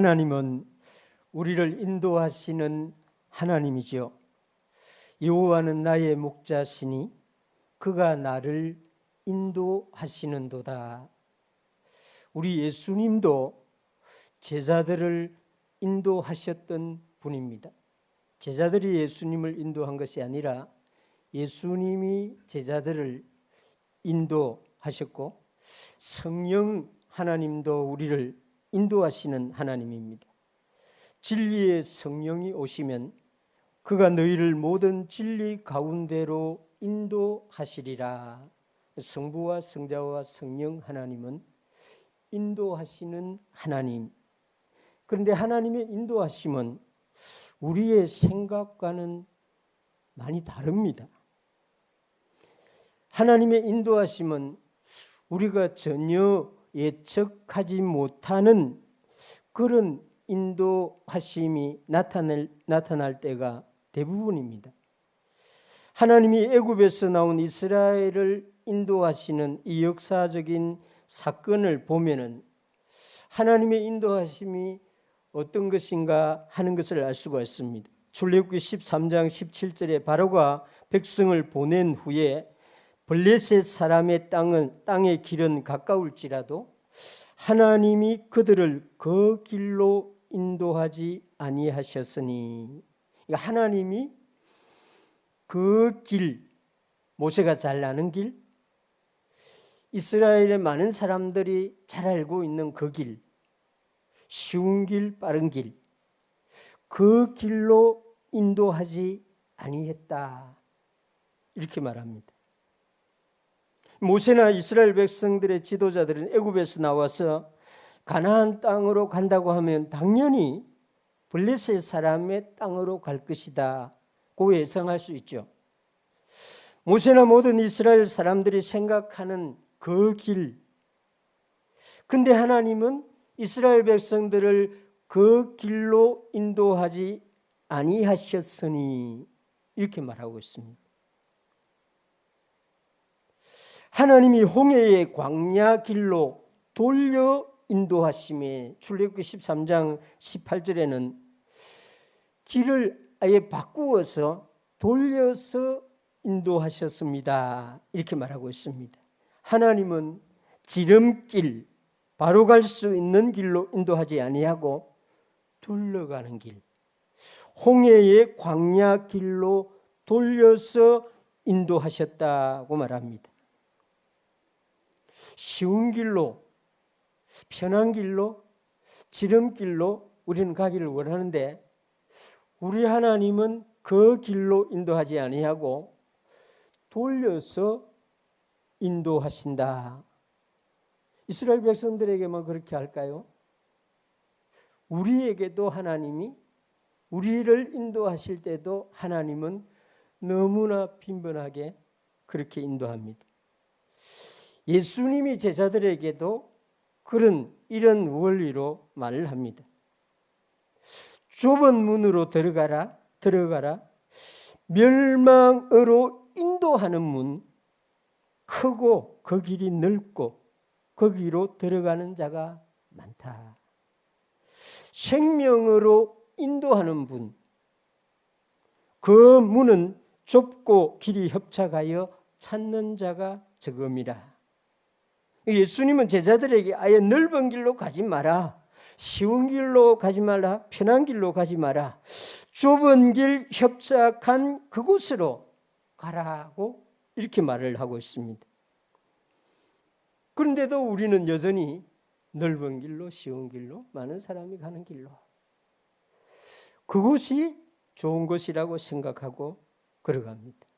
하나님은 우리를 인도하시는 하나님이죠. 여호와는 나의 목자시니 그가 나를 인도하시는도다. 우리 예수님도 제자들을 인도하셨던 분입니다. 제자들이 예수님을 인도한 것이 아니라 예수님이 제자들을 인도하셨고 성령 하나님도 우리를 인도하시는 하나님입니다. 진리의 성령이 오시면 그가 너희를 모든 진리 가운데로 인도하시리라. 성부와 성자와 성령 하나님은 인도하시는 하나님. 그런데 하나님의 인도하심은 우리의 생각과는 많이 다릅니다. 하나님의 인도하심은 우리가 전혀 예측하지 못하는 그런 인도하심이 나타날 때가 대부분입니다. 하나님이 애굽에서 나온 이스라엘을 인도하시는 이 역사적인 사건을 보면은 하나님의 인도하심이 어떤 것인가 하는 것을 알 수가 있습니다. 출애굽기 13장 17절에 바로가 백성을 보낸 후에 블레셋 사람의 땅의 길은 가까울지라도 하나님이 그들을 그 길로 인도하지 아니하셨으니, 하나님이 그 길, 모세가 잘 아는 길, 이스라엘의 많은 사람들이 잘 알고 있는 그 길, 쉬운 길, 빠른 길, 그 길로 인도하지 아니했다, 이렇게 말합니다. 모세나 이스라엘 백성들의 지도자들은 애굽에서 나와서 가나안 땅으로 간다고 하면 당연히 블레셋 사람의 땅으로 갈 것이다 고 예상할 수 있죠. 모세나 모든 이스라엘 사람들이 생각하는 그 길, 근데 하나님은 이스라엘 백성들을 그 길로 인도하지 아니하셨으니, 이렇게 말하고 있습니다. 하나님이 홍해의 광야 길로 돌려 인도하심에 출애굽기 13장 18절에는 길을 아예 바꾸어서 돌려서 인도하셨습니다, 이렇게 말하고 있습니다. 하나님은 지름길, 바로 갈 수 있는 길로 인도하지 아니하고 둘러가는 길, 홍해의 광야 길로 돌려서 인도하셨다고 말합니다. 쉬운 길로, 편한 길로, 지름길로 우리는 가기를 원하는데 우리 하나님은 그 길로 인도하지 아니하고 돌려서 인도하신다. 이스라엘 백성들에게만 그렇게 할까요? 우리에게도 하나님이 우리를 인도하실 때도 하나님은 너무나 빈번하게 그렇게 인도합니다. 예수님이 제자들에게도 이런 원리로 말을 합니다. 좁은 문으로 들어가라. 멸망으로 인도하는 문, 크고 그 길이 넓고 거기로 들어가는 자가 많다. 생명으로 인도하는 문, 그 문은 좁고 길이 협착하여 찾는 자가 적음이라. 예수님은 제자들에게 아예 넓은 길로 가지 마라, 쉬운 길로 가지 마라, 편한 길로 가지 마라, 좁은 길, 협착한 그곳으로 가라고 이렇게 말을 하고 있습니다. 그런데도 우리는 여전히 넓은 길로, 쉬운 길로, 많은 사람이 가는 길로, 그곳이 좋은 것이라고 생각하고 걸어갑니다.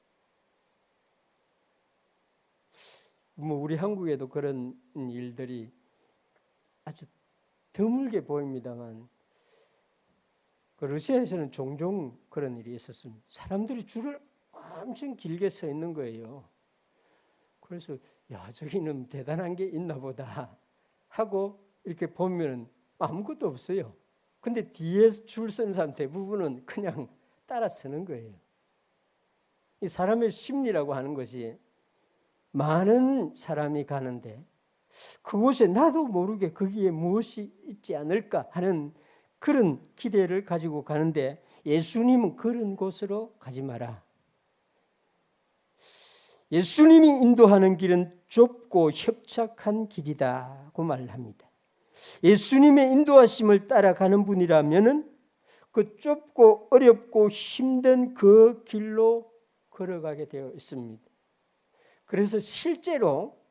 우리 한국에도 그런 일들이 아주 드물게 보입니다만 러시아에서는 종종 그런 일이 있었습니다. 사람들이 줄을 엄청 길게 서 있는 거예요. 그래서 저기는 대단한 게 있나 보다 하고 이렇게 보면 아무것도 없어요. 근데 뒤에 줄 서는 사람 대부분은 그냥 따라 서는 거예요. 이 사람의 심리라고 하는 것이 많은 사람이 가는데 그곳에 나도 모르게 거기에 무엇이 있지 않을까 하는 그런 기대를 가지고 가는데 예수님은 그런 곳으로 가지 마라. 예수님이 인도하는 길은 좁고 협착한 길이다고 말합니다. 예수님의 인도하심을 따라가는 분이라면은 그 좁고 어렵고 힘든 그 길로 걸어가게 되어 있습니다. 그래서 실제로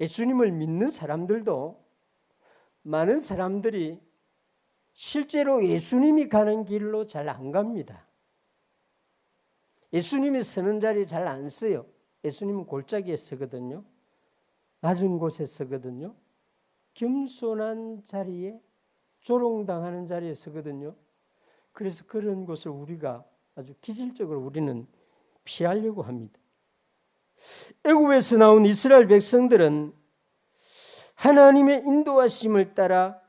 예수님을 믿는 사람들도 많은 사람들이 실제로 예수님이 가는 길로 잘 안 갑니다. 예수님이 서는 자리에 잘 안 서요. 예수님은 골짜기에 서거든요. 낮은 곳에 서거든요. 겸손한 자리에, 조롱당하는 자리에 서거든요. 그래서 그런 곳을 우리가 아주 기질적으로 우리는 피하려고 합니다. 애굽에서 나온 이스라엘 백성들은 하나님의 인도하심을 따라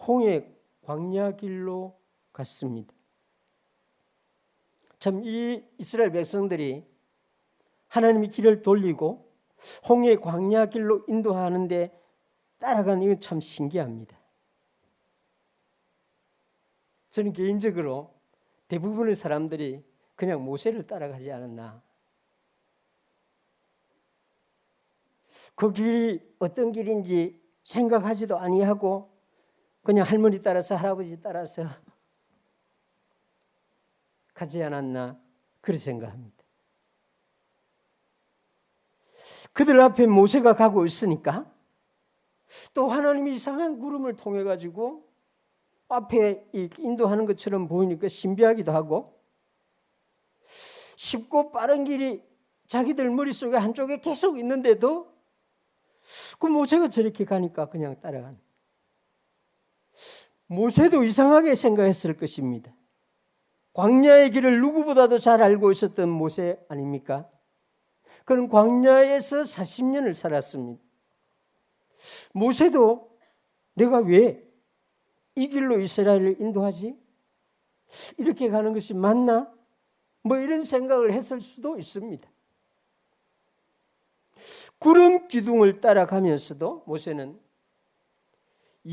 홍해 광야 길로 갔습니다. 참 이 이스라엘 백성들이 하나님이 길을 돌리고 홍해 광야 길로 인도하는데 따라가는 이건 참 신기합니다. 저는 개인적으로 대부분의 사람들이 그냥 모세를 따라가지 않았나. 그 길이 어떤 길인지 생각하지도 아니하고 그냥 할머니 따라서 할아버지 따라서 가지 않았나 그렇게 생각합니다. 그들 앞에 모세가 가고 있으니까 또 하나님이 이상한 구름을 통해 가지고 앞에 인도하는 것처럼 보이니까 신비하기도 하고 쉽고 빠른 길이 자기들 머릿속에 한쪽에 계속 있는데도 그 모세가 저렇게 가니까 그냥 따라가는. 모세도 이상하게 생각했을 것입니다. 광야의 길을 누구보다도 잘 알고 있었던 모세 아닙니까? 그는 광야에서 40년을 살았습니다. 모세도 내가 왜 이 길로 이스라엘을 인도하지? 이렇게 가는 것이 맞나? 뭐 이런 생각을 했을 수도 있습니다. 구름 기둥을 따라가면서도 모세는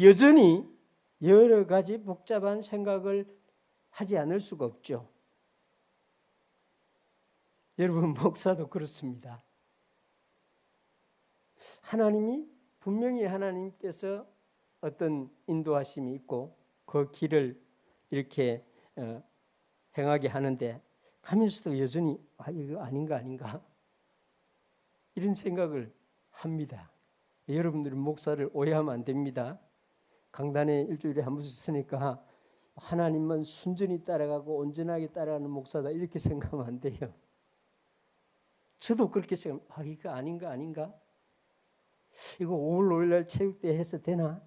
여전히 여러 가지 복잡한 생각을 하지 않을 수가 없죠. 여러분, 목사도 그렇습니다. 하나님이 분명히 하나님께서 어떤 인도하심이 있고 그 길을 이렇게 행하게 하는데 가면서도 여전히 이거 아닌가 이런 생각을 합니다. 여러분들은 목사를 오해하면 안 됩니다. 강단에 일주일에 한 번씩 쓰니까 하나님만 순전히 따라가고 온전하게 따라가는 목사다 이렇게 생각하면 안 돼요. 저도 그렇게 생각합니다. 이거 아닌가? 이거 5월 5일 날 체육대회 해서 되나?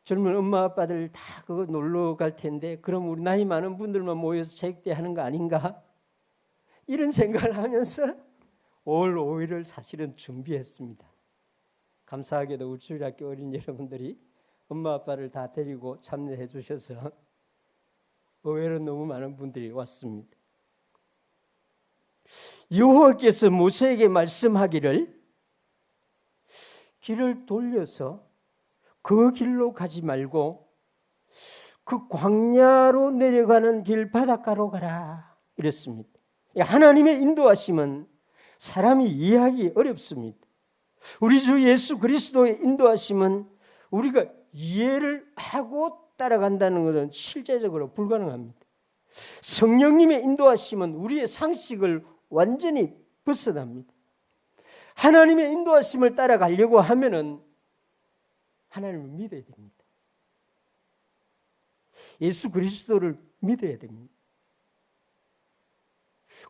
젊은 엄마 아빠들 다 그거 놀러 갈 텐데 그럼 우리 나이 많은 분들만 모여서 체육대회 하는 거 아닌가? 이런 생각을 하면서 5월 5일을 사실은 준비했습니다. 감사하게도 울주리학교 어린 여러분들이 엄마 아빠를 다 데리고 참여해 주셔서 의외로 너무 많은 분들이 왔습니다. 여호와께서 모세에게 말씀하기를 길을 돌려서 그 길로 가지 말고 그 광야로 내려가는 길 바닷가로 가라 이랬습니다. 하나님의 인도하심은 사람이 이해하기 어렵습니다. 우리 주 예수 그리스도의 인도하심은 우리가 이해를 하고 따라간다는 것은 실제적으로 불가능합니다. 성령님의 인도하심은 우리의 상식을 완전히 벗어납니다. 하나님의 인도하심을 따라가려고 하면은 하나님을 믿어야 됩니다. 예수 그리스도를 믿어야 됩니다.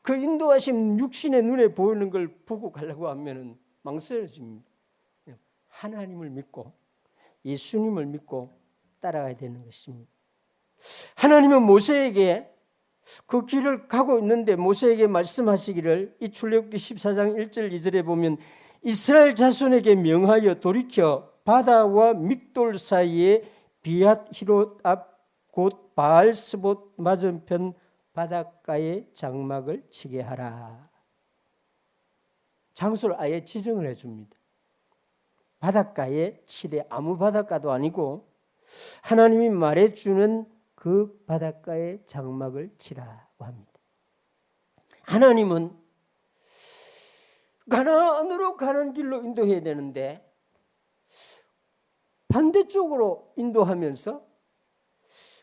그 인도하심 육신의 눈에 보이는 걸 보고 가려고 하면은 망설여집니다. 하나님을 믿고 예수님을 믿고 따라가야 되는 것입니다. 하나님은 모세에게 그 길을 가고 있는데 모세에게 말씀하시기를 이 출애굽기 14장 1절 2절에 보면 이스라엘 자손에게 명하여 돌이켜 바다와 믹돌 사이에 비앗 히롯 앞 곧 바알스봇 맞은편 바닷가에 장막을 치게 하라. 장소를 아예 지정을 해줍니다. 바닷가에 치되 아무 바닷가도 아니고 하나님이 말해주는 그 바닷가에 장막을 치라고 합니다. 하나님은 가나안으로 가는 길로 인도해야 되는데 반대쪽으로 인도하면서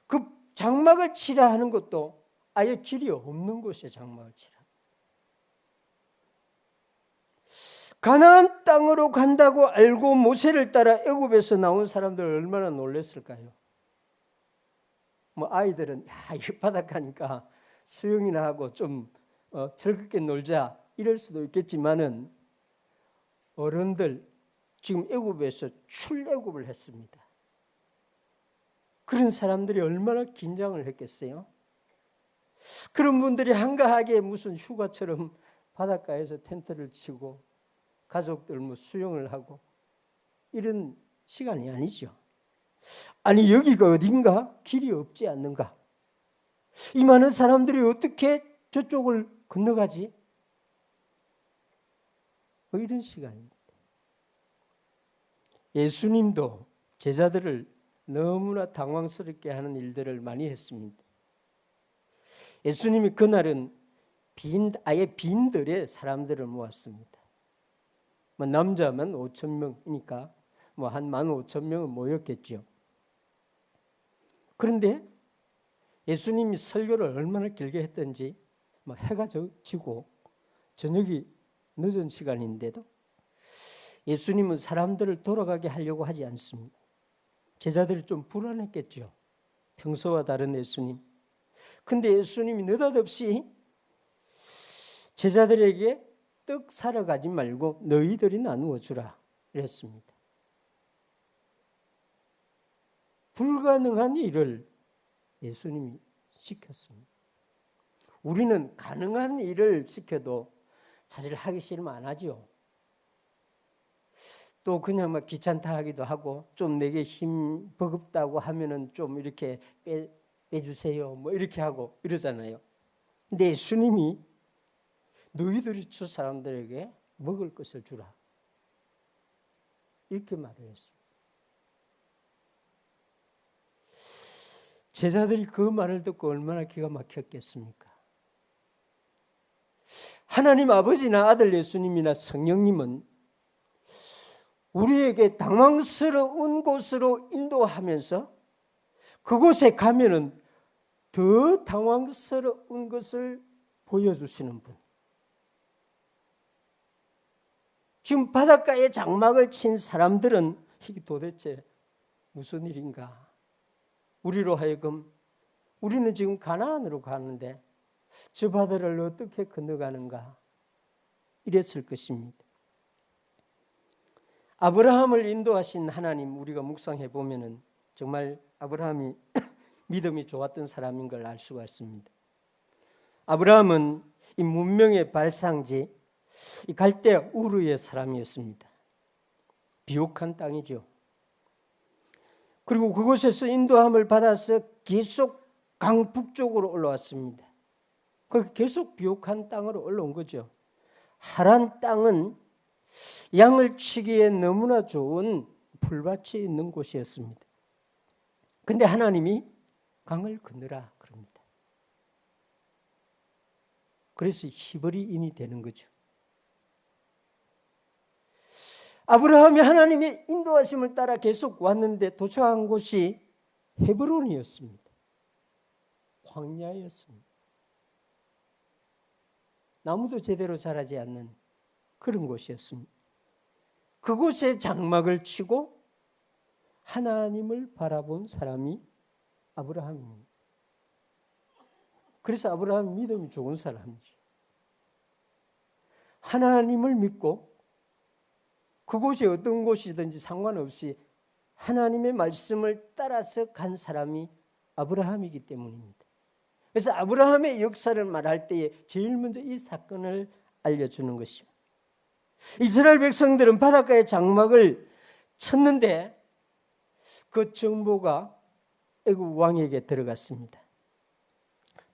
그 장막을 치라 하는 것도 아예 길이 없는 곳에 장막을 치라. 가나안 땅으로 간다고 알고 모세를 따라 애굽에서 나온 사람들 얼마나 놀랐을까요? 뭐 아이들은 야, 이 바닷가니까 수영이나 하고 좀 즐겁게 놀자 이럴 수도 있겠지만은 어른들 지금 애굽에서 출애굽을 했습니다. 그런 사람들이 얼마나 긴장을 했겠어요? 그런 분들이 한가하게 무슨 휴가처럼 바닷가에서 텐트를 치고 가족들 뭐 수영을 하고 이런 시간이 아니죠. 아니 여기가 어딘가? 길이 없지 않는가? 이 많은 사람들이 어떻게 저쪽을 건너가지? 뭐 이런 시간입니다. 예수님도 제자들을 너무나 당황스럽게 하는 일들을 많이 했습니다. 예수님이 그날은 아예 빈들에 사람들을 모았습니다. 뭐 남자만 5,000명이니까 뭐 한 15,000명은 모였겠죠. 그런데 예수님이 설교를 얼마나 길게 했던지 뭐 해가 지고 저녁이 늦은 시간인데도 예수님은 사람들을 돌아가게 하려고 하지 않습니다. 제자들이 좀 불안했겠죠. 평소와 다른 예수님. 근데 예수님이 느닷없이 제자들에게 떡 사러 가지 말고 너희들이 나누어 주라 이랬습니다. 불가능한 일을 예수님이 시켰습니다. 우리는 가능한 일을 시켜도 사실 하기 싫으면 안 하죠. 또 그냥 막 귀찮다 하기도 하고 좀 내게 힘 버겁다고 하면은 좀 이렇게 빼주세요 뭐 이렇게 하고 이러잖아요. 근데 예수님이 너희들이 저 사람들에게 먹을 것을 주라 이렇게 말을 했습니다. 제자들이 그 말을 듣고 얼마나 기가 막혔겠습니까? 하나님 아버지나 아들 예수님이나 성령님은 우리에게 당황스러운 곳으로 인도하면서 그곳에 가면은 더 당황스러운 것을 보여주시는 분. 지금 바닷가에 장막을 친 사람들은 이게 도대체 무슨 일인가? 우리로 하여금 우리는 지금 가나안으로 가는데 저 바다를 어떻게 건너가는가? 이랬을 것입니다. 아브라함을 인도하신 하나님 우리가 묵상해 보면은 정말 아브라함이 믿음이 좋았던 사람인 걸 알 수가 있습니다. 아브라함은 이 문명의 발상지 이 갈대 우르의 사람이었습니다. 비옥한 땅이죠. 그리고 그곳에서 인도함을 받아서 계속 강북쪽으로 올라왔습니다. 계속 비옥한 땅으로 올라온 거죠. 하란 땅은 양을 치기에 너무나 좋은 풀밭이 있는 곳이었습니다. 근데 하나님이 강을 건너라 그럽니다. 그래서 히브리인이 되는 거죠. 아브라함이 하나님의 인도하심을 따라 계속 왔는데 도착한 곳이 헤브론이었습니다. 광야였습니다. 나무도 제대로 자라지 않는 그런 곳이었습니다. 그곳에 장막을 치고 하나님을 바라본 사람이 아브라함입니다. 그래서 아브라함이 믿음이 좋은 사람이죠. 하나님을 믿고 그곳이 어떤 곳이든지 상관없이 하나님의 말씀을 따라서 간 사람이 아브라함이기 때문입니다. 그래서 아브라함의 역사를 말할 때에 제일 먼저 이 사건을 알려주는 것입니다. 이스라엘 백성들은 바닷가에 장막을 쳤는데 그 정보가 애굽 왕에게 들어갔습니다.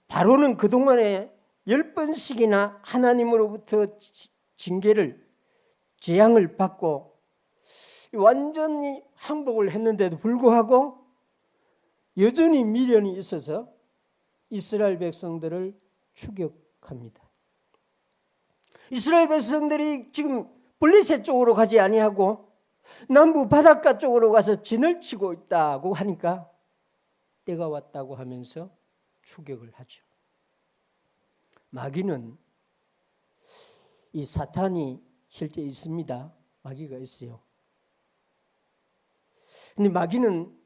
바로는 그동안에 10번씩이나 하나님으로부터 징계를 재앙을 받고 완전히 항복을 했는데도 불구하고 여전히 미련이 있어서 이스라엘 백성들을 추격합니다. 이스라엘 백성들이 지금 블레셋 쪽으로 가지 아니하고 남부 바닷가 쪽으로 가서 진을 치고 있다고 하니까 때가 왔다고 하면서 추격을 하죠. 마귀는 이 사탄이 실제 있습니다. 마귀가 있어요. 근데 마귀는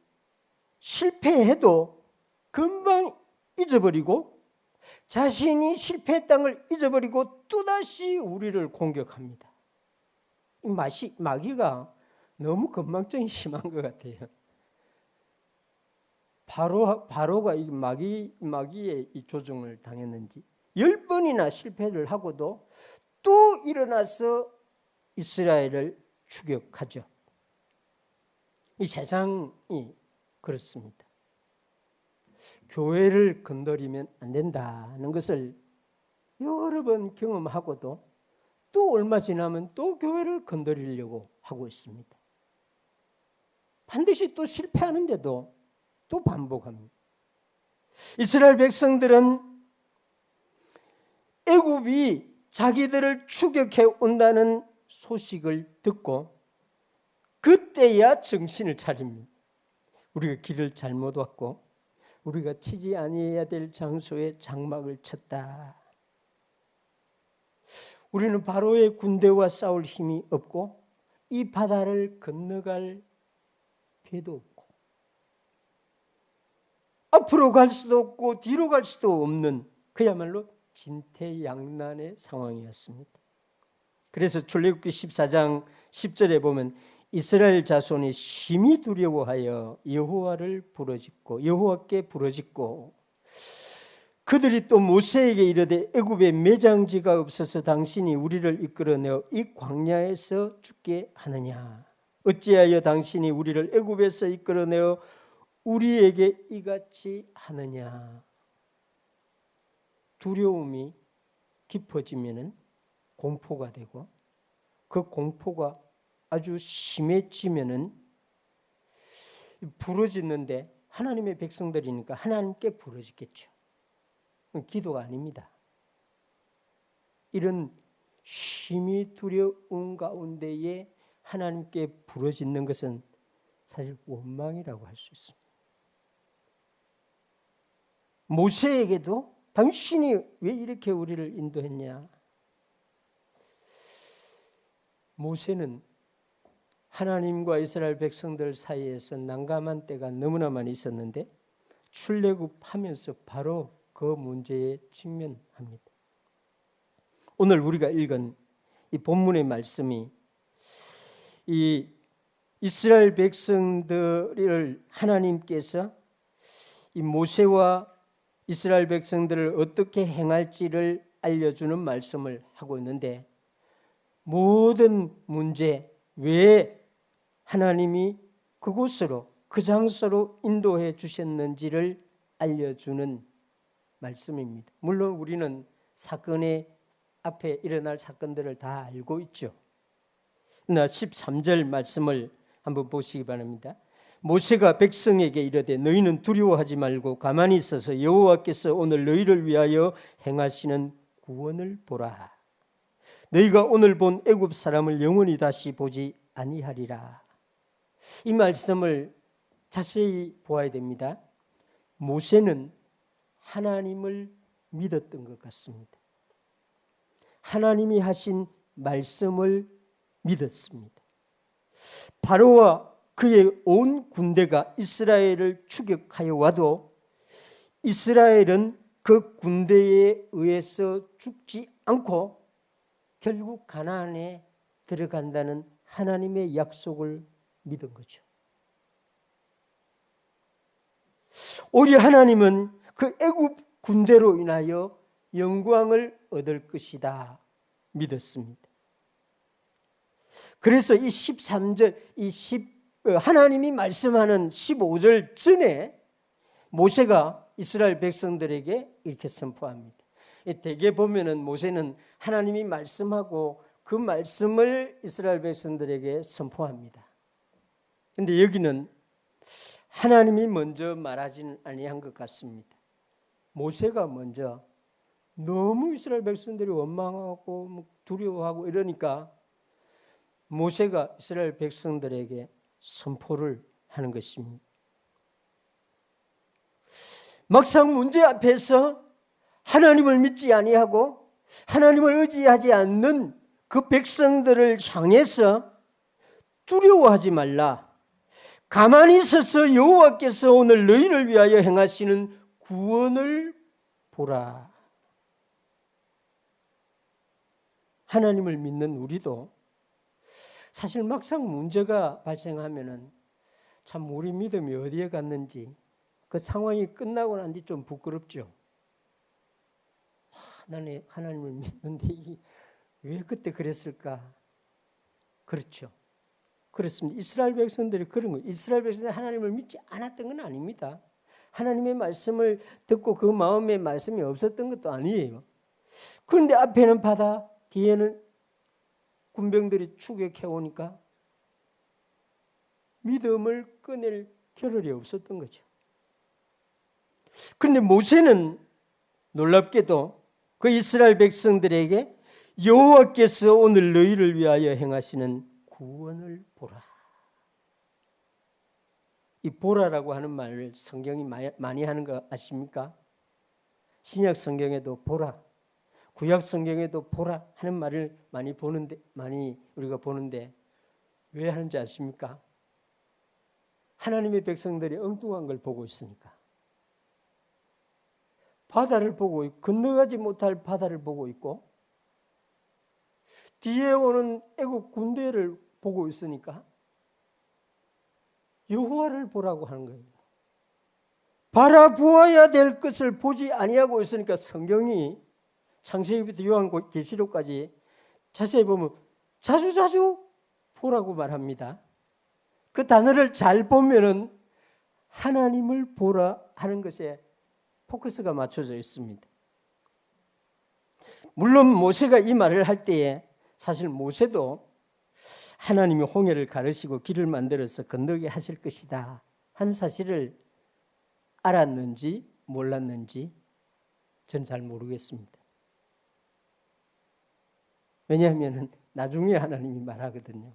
실패해도 금방 잊어버리고 자신이 실패했다는 걸 잊어버리고 또다시 우리를 공격합니다. 마귀가 너무 건망증이 심한 것 같아요. 바로가 이 마귀의 이 조종을 당했는지 10번이나 실패를 하고도 또 일어나서 이스라엘을 추격하죠. 이 세상이 그렇습니다. 교회를 건드리면 안 된다는 것을 여러 번 경험하고도 또 얼마 지나면 또 교회를 건드리려고 하고 있습니다. 반드시 또 실패하는데도 또 반복합니다. 이스라엘 백성들은 애굽이 자기들을 추격해 온다는 소식을 듣고 그때야 정신을 차립니다. 우리가 길을 잘못 왔고 우리가 치지 아니해야 될 장소에 장막을 쳤다. 우리는 바로의 군대와 싸울 힘이 없고 이 바다를 건너갈 배도 없고 앞으로 갈 수도 없고 뒤로 갈 수도 없는 그야말로 진퇴양난의 상황이었습니다. 그래서 출애굽기 14장 10절에 보면 이스라엘 자손이 심히 두려워하여 여호와께 부르짖고 그들이 또 모세에게 이르되 애굽에 매장지가 없어서 당신이 우리를 이끌어내어 이 광야에서 죽게 하느냐 어찌하여 당신이 우리를 애굽에서 이끌어내어 우리에게 이같이 하느냐. 두려움이 깊어지면 공포가 되고 그 공포가 아주 심해지면은 부르짖는데 하나님의 백성들이니까 하나님께 부르짖겠죠. 기도가 아닙니다. 이런 심히 두려운 가운데에 하나님께 부르짖는 것은 사실 원망이라고 할 수 있습니다. 모세에게도 당신이 왜 이렇게 우리를 인도했냐? 모세는 하나님과 이스라엘 백성들 사이에서 난감한 때가 너무나 많이 있었는데 출애굽하면서 바로 그 문제에 직면합니다. 오늘 우리가 읽은 이 본문의 말씀이 이 이스라엘 백성들을 하나님께서 이 모세와 이스라엘 백성들을 어떻게 행할지를 알려주는 말씀을 하고 있는데 모든 문제 왜 하나님이 그곳으로 그 장소로 인도해 주셨는지를 알려주는 말씀입니다. 물론 우리는 사건의 앞에 일어날 사건들을 다 알고 있죠. 나 13절 말씀을 한번 보시기 바랍니다. 모세가 백성에게 이르되 너희는 두려워하지 말고 가만히 있어서 여호와께서 오늘 너희를 위하여 행하시는 구원을 보라. 너희가 오늘 본 애굽 사람을 영원히 다시 보지 아니하리라. 이 말씀을 자세히 보아야 됩니다. 모세는 하나님을 믿었던 것 같습니다. 하나님이 하신 말씀을 믿었습니다. 바로와 그의 온 군대가 이스라엘을 추격하여 와도 이스라엘은 그 군대에 의해서 죽지 않고 결국 가나안에 들어간다는 하나님의 약속을 믿은 거죠. 오히려 하나님은 그 애굽 군대로 인하여 영광을 얻을 것이다 믿었습니다. 그래서 이 13절, 하나님이 말씀하는 15절 전에 모세가 이스라엘 백성들에게 이렇게 선포합니다. 대개 보면은 모세는 하나님이 말씀하고 그 말씀을 이스라엘 백성들에게 선포합니다. 그런데 여기는 하나님이 먼저 말하지는 아니한 것 같습니다. 모세가 먼저 너무 이스라엘 백성들이 원망하고 두려워하고 이러니까 모세가 이스라엘 백성들에게 선포를 하는 것입니다. 막상 문제 앞에서 하나님을 믿지 아니하고 하나님을 의지하지 않는 그 백성들을 향해서 두려워하지 말라. 가만히 있어서 여호와께서 오늘 너희를 위하여 행하시는 구원을 보라. 하나님을 믿는 우리도 사실 막상 문제가 발생하면은 참 우리 믿음이 어디에 갔는지 그 상황이 끝나고 난 뒤 좀 부끄럽죠. 나는 하나님을 믿는데 왜 그때 그랬을까? 그렇죠. 그렇습니다. 이스라엘 백성들이 그런 거예요. 이스라엘 백성들이 하나님을 믿지 않았던 건 아닙니다. 하나님의 말씀을 듣고 그 마음에 말씀이 없었던 것도 아니에요. 그런데 앞에는 바다, 뒤에는 군병들이 추격해 오니까 믿음을 꺼낼 겨를이 없었던 거죠. 그런데 모세는 놀랍게도 그 이스라엘 백성들에게 여호와께서 오늘 너희를 위하여 행하시는 구원을 보라. 이 보라라고 하는 말을 성경이 많이 하는 거 아십니까? 신약 성경에도 보라, 구약 성경에도 보라 하는 말을 많이 우리가 보는데 왜 하는지 아십니까? 하나님의 백성들이 엉뚱한 걸 보고 있으니까. 바다를 보고 건너가지 못할 바다를 보고 있고 뒤에 오는 애국 군대를 보고 있으니까 여호와를 보라고 하는 거예요. 바라보아야 될 것을 보지 아니하고 있으니까 성경이 창세기부터 요한계시록까지 자세히 보면 자주 보라고 말합니다. 그 단어를 잘 보면은 하나님을 보라 하는 것에 포커스가 맞춰져 있습니다. 물론 모세가 이 말을 할 때에 사실 모세도 하나님이 홍해를 가르시고 길을 만들어서 건너게 하실 것이다 하는 사실을 알았는지 몰랐는지 전 잘 모르겠습니다. 왜냐하면 나중에 하나님이 말하거든요.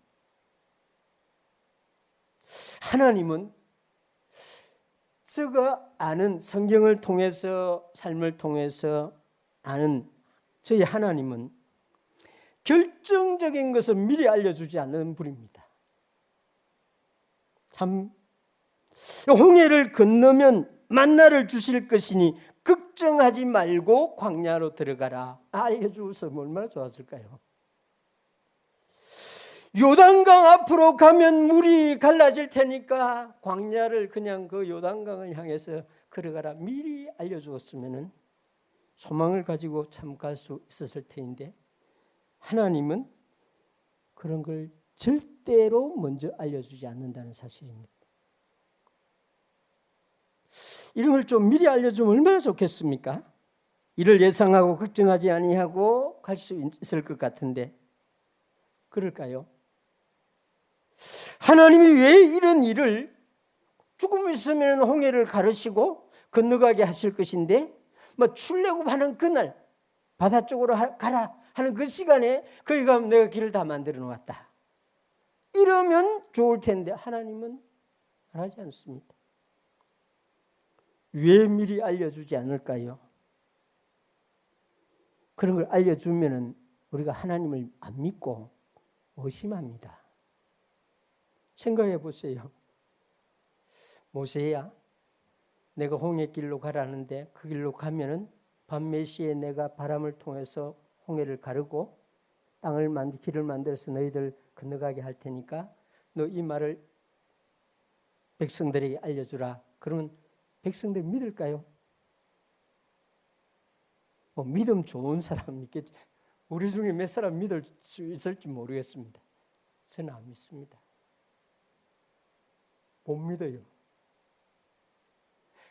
하나님은 제가 아는 성경을 통해서 삶을 통해서 아는 저희 하나님은 결정적인 것을 미리 알려주지 않는 분입니다. 참 홍해를 건너면 만나를 주실 것이니 걱정하지 말고 광야로 들어가라 알려주었으면 얼마나 좋았을까요? 요단강 앞으로 가면 물이 갈라질 테니까 광야를 그냥 그 요단강을 향해서 걸어가라 미리 알려주었으면 소망을 가지고 참 갈 수 있었을 텐데 하나님은 그런 걸 절대로 먼저 알려주지 않는다는 사실입니다. 이런 걸 좀 미리 알려주면 얼마나 좋겠습니까? 이를 예상하고 걱정하지 아니하고 갈 수 있을 것 같은데 그럴까요? 하나님이 왜 이런 일을 조금 있으면 홍해를 가르시고 건너가게 하실 것인데 출애굽하는 그날 바다 쪽으로 가라 하는 그 시간에 거기 가면 내가 길을 다 만들어 놓았다 이러면 좋을 텐데 하나님은 말하지 않습니다. 왜 미리 알려주지 않을까요? 그런 걸 알려주면 우리가 하나님을 안 믿고 의심합니다. 생각해 보세요. 모세야, 내가 홍해길로 가라는데 그 길로 가면은 밤 몇 시에 내가 바람을 통해서 홍해를 가르고 길을 만들어서 너희들 건너가게 할 테니까 너 이 말을 백성들에게 알려주라. 그러면 백성들이 믿을까요? 믿음 좋은 사람 믿겠지. 우리 중에 몇 사람 믿을 수 있을지 모르겠습니다. 저는 안 믿습니다. 못 믿어요.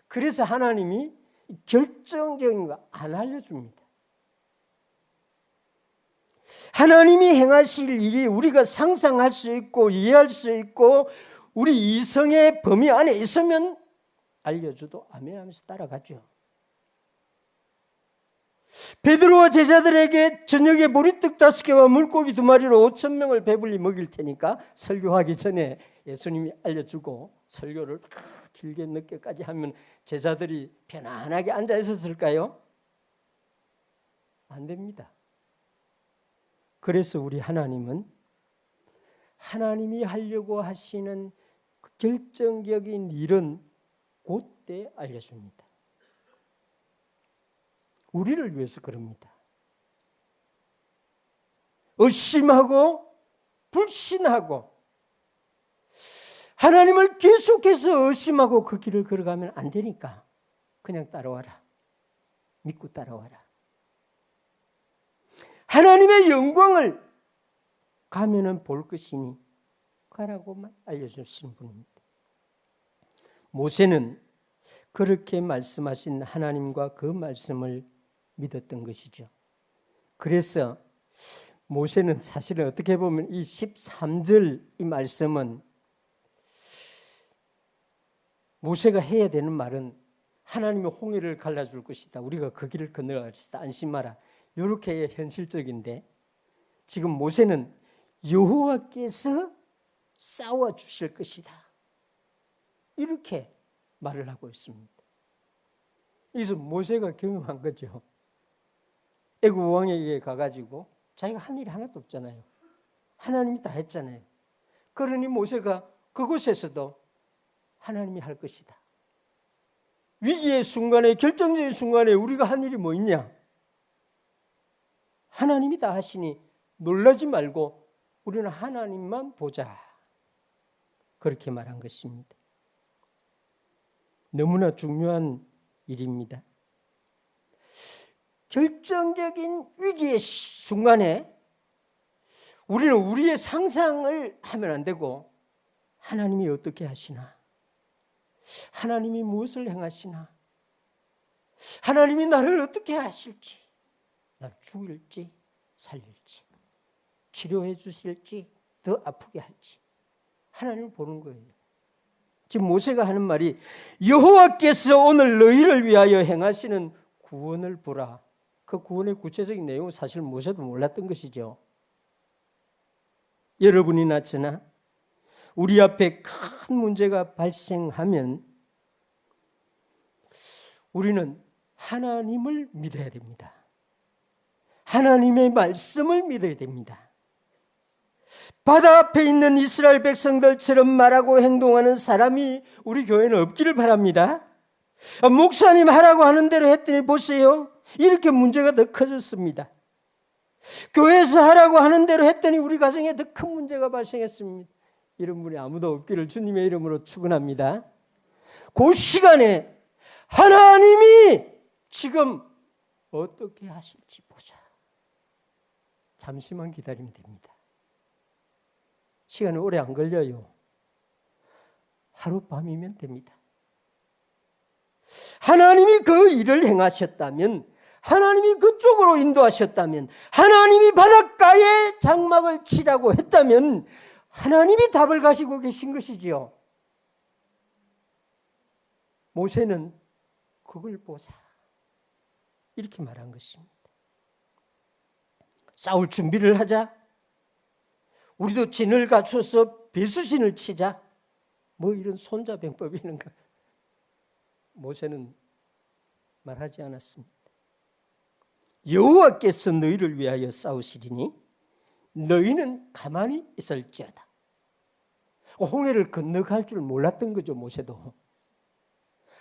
그래서 하나님이 결정적인 거 안 알려줍니다. 하나님이 행하실 일이 우리가 상상할 수 있고 이해할 수 있고 우리 이성의 범위 안에 있으면 알려줘도 아멘 하면서 따라가죠. 베드로와 제자들에게 저녁에 보리떡 5개와 물고기 2마리로 5,000명을 배불리 먹일 테니까 설교하기 전에 예수님이 알려주고 설교를 길게 늦게까지 하면 제자들이 편안하게 앉아 있었을까요? 안 됩니다. 그래서 우리 하나님은 하나님이 하려고 하시는 결정적인 일은 그때 알려줍니다. 우리를 위해서 그럽니다. 의심하고 불신하고 하나님을 계속해서 의심하고 그 길을 걸어가면 안 되니까 그냥 따라와라. 믿고 따라와라. 하나님의 영광을 가면은 볼 것이니 가라고만 알려주신 분입니다. 모세는 그렇게 말씀하신 하나님과 그 말씀을 믿었던 것이죠. 그래서 모세는 사실은 어떻게 보면 이 13절 이 말씀은 모세가 해야 되는 말은 하나님의 홍해를 갈라줄 것이다. 우리가 그 길을 건너갈 것이다. 안심하라. 이렇게 현실적인데 지금 모세는 여호와께서 싸워주실 것이다. 이렇게 말을 하고 있습니다. 이것은 모세가 경험한 거죠. 애굽 왕에게 가가지고 자기가 한 일이 하나도 없잖아요. 하나님이 다 했잖아요. 그러니 모세가 그곳에서도 하나님이 할 것이다. 위기의 순간에 결정적인 순간에 우리가 한 일이 뭐 있냐? 하나님이 다 하시니 놀라지 말고 우리는 하나님만 보자. 그렇게 말한 것입니다. 너무나 중요한 일입니다. 결정적인 위기의 순간에 우리는 우리의 상상을 하면 안 되고 하나님이 어떻게 하시나? 하나님이 무엇을 행하시나? 하나님이 나를 어떻게 하실지, 나를 죽일지 살릴지, 치료해 주실지 더 아프게 할지 하나님을 보는 거예요. 지금 모세가 하는 말이 여호와께서 오늘 너희를 위하여 행하시는 구원을 보라. 그 구원의 구체적인 내용은 사실 모세도 몰랐던 것이죠. 여러분이나 저나 우리 앞에 큰 문제가 발생하면 우리는 하나님을 믿어야 됩니다. 하나님의 말씀을 믿어야 됩니다. 바다 앞에 있는 이스라엘 백성들처럼 말하고 행동하는 사람이 우리 교회는 없기를 바랍니다. 목사님 하라고 하는 대로 했더니 보세요. 이렇게 문제가 더 커졌습니다. 교회에서 하라고 하는 대로 했더니 우리 가정에 더 큰 문제가 발생했습니다. 이런 분이 아무도 없기를 주님의 이름으로 축원합니다. 그 시간에 하나님이 지금 어떻게 하실지 보자. 잠시만 기다리면 됩니다. 시간은 오래 안 걸려요. 하룻밤이면 됩니다. 하나님이 그 일을 행하셨다면, 하나님이 그쪽으로 인도하셨다면, 하나님이 바닷가에 장막을 치라고 했다면 하나님이 답을 가지고 계신 것이지요. 모세는 그걸 보자 이렇게 말한 것입니다. 싸울 준비를 하자. 우리도 진을 갖춰서 배수진을 치자. 뭐 이런 손자병법이 있는가. 모세는 말하지 않았습니다. 여호와께서 너희를 위하여 싸우시리니 너희는 가만히 있을지어다. 홍해를 건너갈 줄 몰랐던 거죠. 모세도.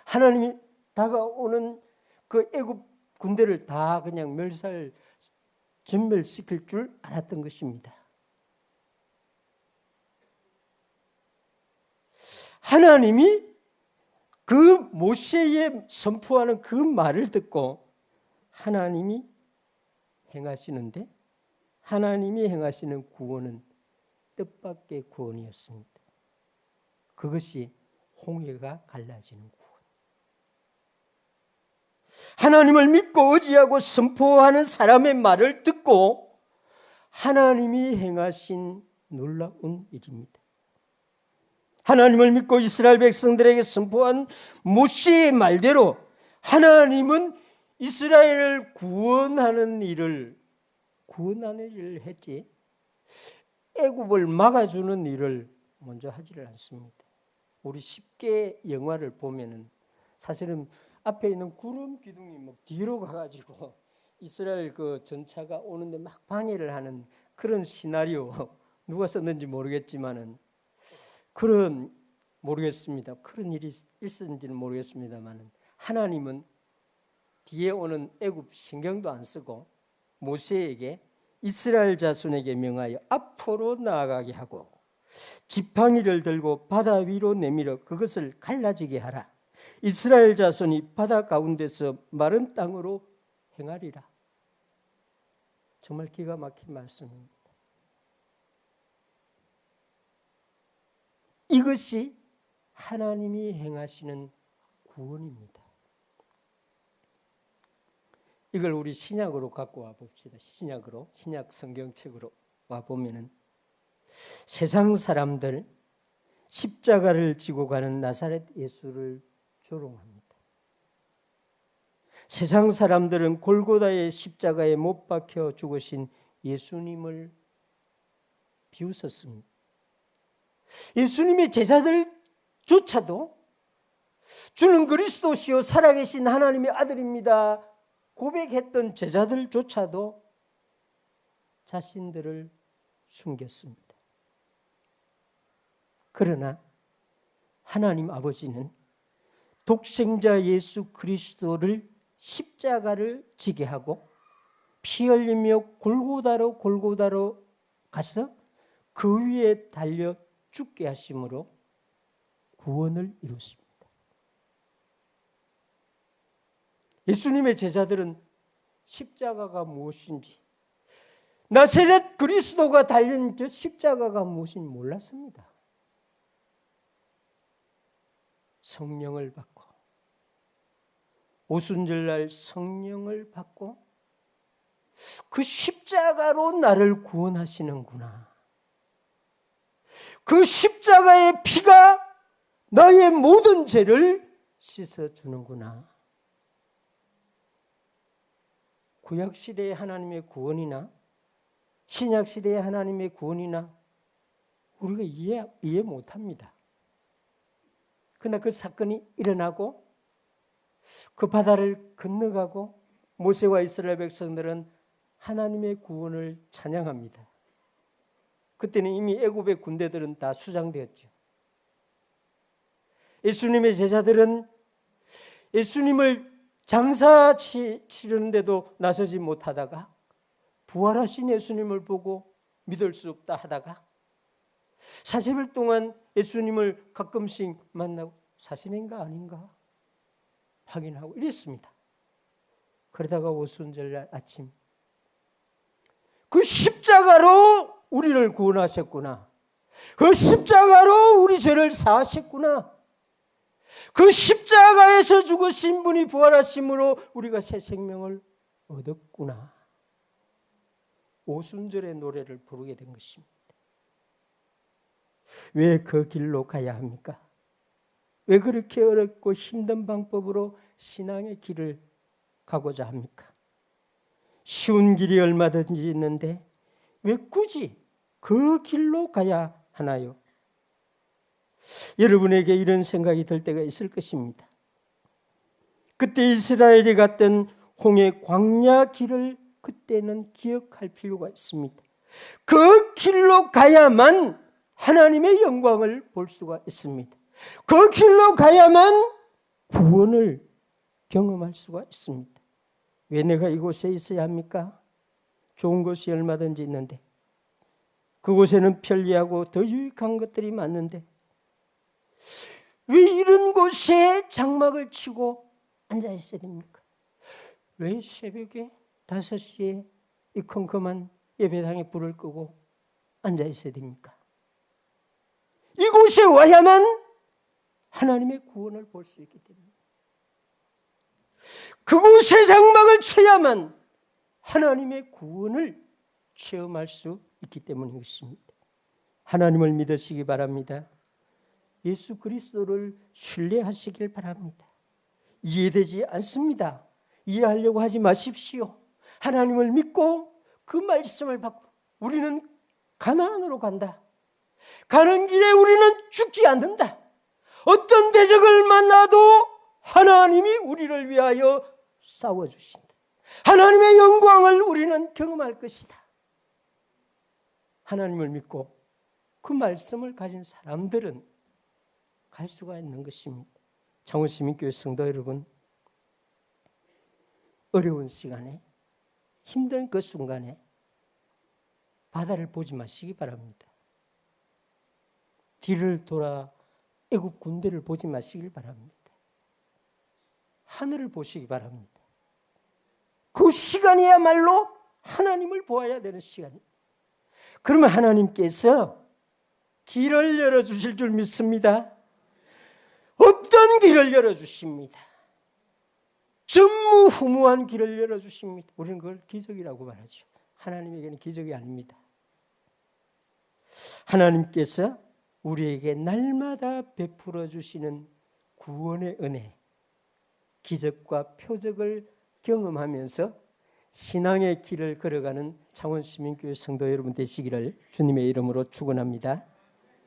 하나님이 다가오는 그 애굽 군대를 다 그냥 전멸시킬 줄 알았던 것입니다. 하나님이 그 모세의 선포하는 그 말을 듣고 하나님이 행하시는데, 하나님이 행하시는 구원은 뜻밖의 구원이었습니다. 그것이 홍해가 갈라지는 구원. 하나님을 믿고 의지하고 선포하는 사람의 말을 듣고 하나님이 행하신 놀라운 일입니다. 하나님을 믿고 이스라엘 백성들에게 선포한 모세의 말대로 하나님은 이스라엘을 구원하는 일을 했지 애굽을 막아주는 일을 먼저 하지를 않습니다. 우리 10개 영화를 보면은 사실은 앞에 있는 구름 기둥이 막 뒤로 가가지고 이스라엘 그 전차가 오는데 막 방해를 하는 그런 시나리오 누가 썼는지 모르겠지만은 모르겠습니다. 그런 일이 있었는지는 모르겠습니다만은 하나님은 뒤에 오는 애굽 신경도 안 쓰고 모세에게 이스라엘 자손에게 명하여 앞으로 나아가게 하고 지팡이를 들고 바다 위로 내밀어 그것을 갈라지게 하라. 이스라엘 자손이 바다 가운데서 마른 땅으로 행하리라. 정말 기가 막힌 말씀입니다. 이것이 하나님이 행하시는 구원입니다. 이걸 우리 신약으로 갖고 와 봅시다. 신약 성경책으로 와 보면은 세상 사람들 십자가를 지고 가는 나사렛 예수를 조롱합니다. 세상 사람들은 골고다의 십자가에 못 박혀 죽으신 예수님을 비웃었습니다. 예수님의 제자들조차도 주는 그리스도시요 살아계신 하나님의 아들입니다 고백했던 제자들조차도 자신들을 숨겼습니다. 그러나 하나님 아버지는 독생자 예수 그리스도를 십자가를 지게 하고 피 흘리며 골고다로 가서 그 위에 달려 죽게 하심으로 구원을 이뤘습니다. 예수님의 제자들은 십자가가 무엇인지 나사렛 그리스도가 달린 저 십자가가 무엇인지 몰랐습니다. 성령을 받고 오순절날 성령을 받고 그 십자가로 나를 구원하시는구나. 그 십자가의 피가 나의 모든 죄를 씻어주는구나. 구약시대의 하나님의 구원이나 신약시대의 하나님의 구원이나 우리가 이해 못합니다. 그러나 그 사건이 일어나고 그 바다를 건너가고 모세와 이스라엘 백성들은 하나님의 구원을 찬양합니다. 그때는 이미 애굽의 군대들은 다 수장되었죠. 예수님의 제자들은 예수님을 장사 치르는데도 나서지 못하다가 부활하신 예수님을 보고 믿을 수 없다 하다가 40일 동안 예수님을 가끔씩 만나고 사실인가 아닌가 확인하고 이랬습니다. 그러다가 오순절날 아침 그 십자가로 우리를 구원하셨구나. 그 십자가로 우리 죄를 사하셨구나. 그 십자가에서 죽으신 분이 부활하심으로 우리가 새 생명을 얻었구나. 오순절의 노래를 부르게 된 것입니다. 왜 그 길로 가야 합니까? 왜 그렇게 어렵고 힘든 방법으로 신앙의 길을 가고자 합니까? 쉬운 길이 얼마든지 있는데 왜 굳이 그 길로 가야 하나요? 여러분에게 이런 생각이 들 때가 있을 것입니다. 그때 이스라엘이 갔던 홍해 광야 길을 그때는 기억할 필요가 있습니다. 그 길로 가야만 하나님의 영광을 볼 수가 있습니다. 그 길로 가야만 구원을 경험할 수가 있습니다. 왜 내가 이곳에 있어야 합니까? 좋은 것이 얼마든지 있는데 그곳에는 편리하고 더 유익한 것들이 많은데 왜 이런 곳에 장막을 치고 앉아 있어야 됩니까? 왜 새벽에 5시에 이 컴컴한 예배당에 불을 끄고 앉아 있어야 됩니까? 이곳에 와야만 하나님의 구원을 볼 수 있기 때문에 그곳에 장막을 쳐야만 하나님의 구원을 체험할 수 있기 때문인 것입니다. 하나님을 믿으시기 바랍니다. 예수 그리스도를 신뢰하시길 바랍니다. 이해되지 않습니다. 이해하려고 하지 마십시오. 하나님을 믿고 그 말씀을 받고 우리는 가나안으로 간다. 가는 길에 우리는 죽지 않는다. 어떤 대적을 만나도 하나님이 우리를 위하여 싸워주신다. 하나님의 영광을 우리는 경험할 것이다. 하나님을 믿고 그 말씀을 가진 사람들은 갈 수가 있는 것입니다. 창원시민교회 성도 여러분, 어려운 시간에 힘든 그 순간에 바다를 보지 마시기 바랍니다. 뒤를 돌아 애굽 군대를 보지 마시길 바랍니다. 하늘을 보시기 바랍니다. 그 시간이야말로 하나님을 보아야 되는 시간입니다. 그러면 하나님께서 길을 열어주실 줄 믿습니다. 없던 길을 열어주십니다. 전무후무한 길을 열어주십니다. 우리는 그걸 기적이라고 말하죠. 하나님에게는 기적이 아닙니다. 하나님께서 우리에게 날마다 베풀어 주시는 구원의 은혜, 기적과 표적을 경험하면서 신앙의 길을 걸어가는 창원시민교회 성도 여러분 되시기를 주님의 이름으로 축원합니다.